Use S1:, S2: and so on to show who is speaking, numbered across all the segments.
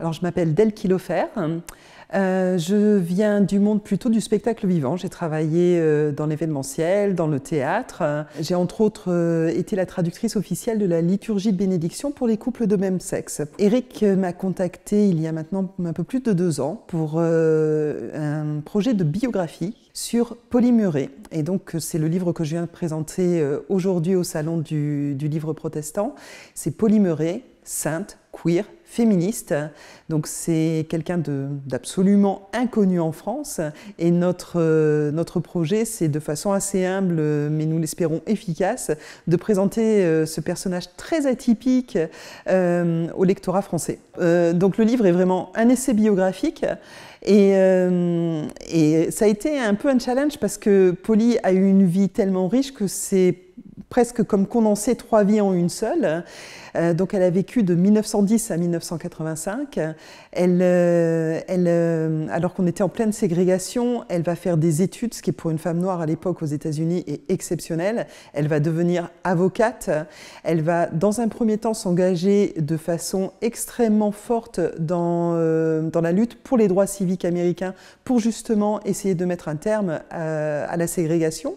S1: Alors, je m'appelle Delki Lofer. Je viens du monde plutôt du spectacle vivant. J'ai travaillé dans l'événementiel, dans le théâtre. J'ai entre autres été la traductrice officielle de la liturgie de bénédiction pour les couples de même sexe. Eric m'a contacté il y a maintenant un peu plus de 2 ans pour un projet de biographie sur Polly Murray. Et donc c'est le livre que je viens de présenter aujourd'hui au Salon du Livre Protestant. C'est Polly Murray, sainte, queer, féministe. Donc c'est quelqu'un d'absolument inconnu en France et notre projet, c'est de façon assez humble, mais nous l'espérons efficace, de présenter ce personnage très atypique au lectorat français. Donc le livre est vraiment un essai biographique et ça a été un peu un challenge parce que Polly a eu une vie tellement riche que c'est presque comme condenser 3 vies en une seule. Donc elle a vécu de 1910 à 1985. Alors qu'on était en pleine ségrégation, elle va faire des études, ce qui pour une femme noire à l'époque aux États-Unis est exceptionnel. Elle va devenir avocate. Elle va dans un premier temps s'engager de façon extrêmement forte dans la lutte pour les droits civiques américains, pour justement essayer de mettre un terme à la ségrégation.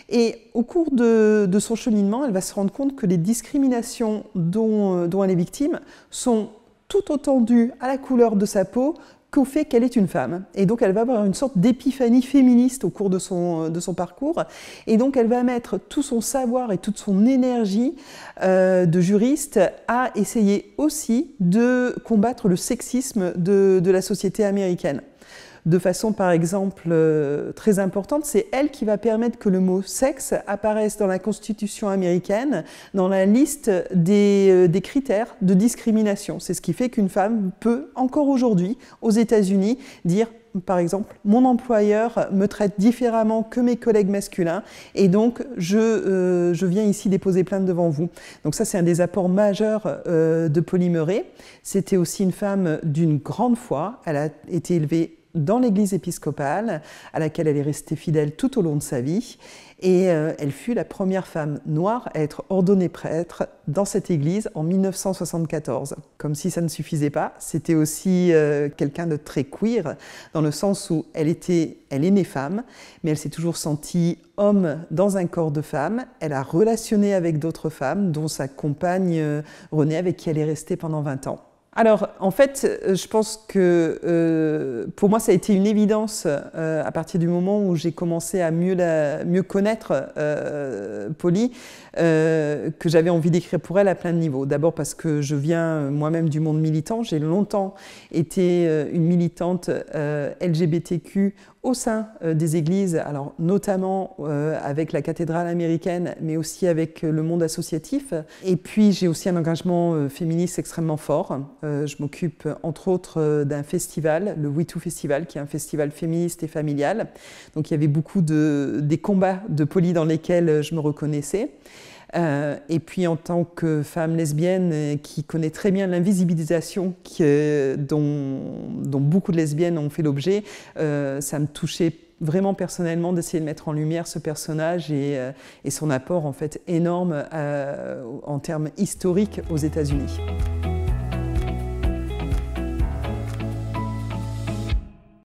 S1: Et au cours de son cheminement, elle va se rendre compte que les discriminations dont elle est victime sont tout autant dues à la couleur de sa peau qu'au fait qu'elle est une femme. Et donc elle va avoir une sorte d'épiphanie féministe au cours de son parcours. Et donc elle va mettre tout son savoir et toute son énergie de juriste à essayer aussi de combattre le sexisme de la société américaine. De façon, par exemple, très importante, c'est elle qui va permettre que le mot « sexe » apparaisse dans la Constitution américaine, dans la liste des critères de discrimination. C'est ce qui fait qu'une femme peut, encore aujourd'hui, aux États-Unis, dire par exemple, mon employeur me traite différemment que mes collègues masculins et donc je viens ici déposer plainte devant vous. Donc ça, c'est un des apports majeurs de Polly Murray. C'était aussi une femme d'une grande foi. Elle a été élevée dans l'église épiscopale, à laquelle elle est restée fidèle tout au long de sa vie. Et elle fut la première femme noire à être ordonnée prêtre dans cette église en 1974. Comme si ça ne suffisait pas, c'était aussi quelqu'un de très queer, dans le sens où elle est née femme, mais elle s'est toujours sentie homme dans un corps de femme. Elle a relationné avec d'autres femmes, dont sa compagne Renée, avec qui elle est restée pendant 20 ans. Alors, en fait, je pense que pour moi, ça a été une évidence à partir du moment où j'ai commencé à mieux connaître Polly, que j'avais envie d'écrire pour elle à plein de niveaux. D'abord parce que je viens moi-même du monde militant. J'ai longtemps été une militante LGBTQ au sein des églises, alors notamment avec la cathédrale américaine, mais aussi avec le monde associatif. Et puis j'ai aussi un engagement féministe extrêmement fort. Je m'occupe entre autres d'un festival, le We Too Festival, qui est un festival féministe et familial. Donc il y avait beaucoup des combats de Polly dans lesquels je me reconnaissais. Et puis en tant que femme lesbienne qui connaît très bien l'invisibilisation dont beaucoup de lesbiennes ont fait l'objet, ça me touchait vraiment personnellement d'essayer de mettre en lumière ce personnage et son apport en fait énorme en termes historiques aux États-Unis.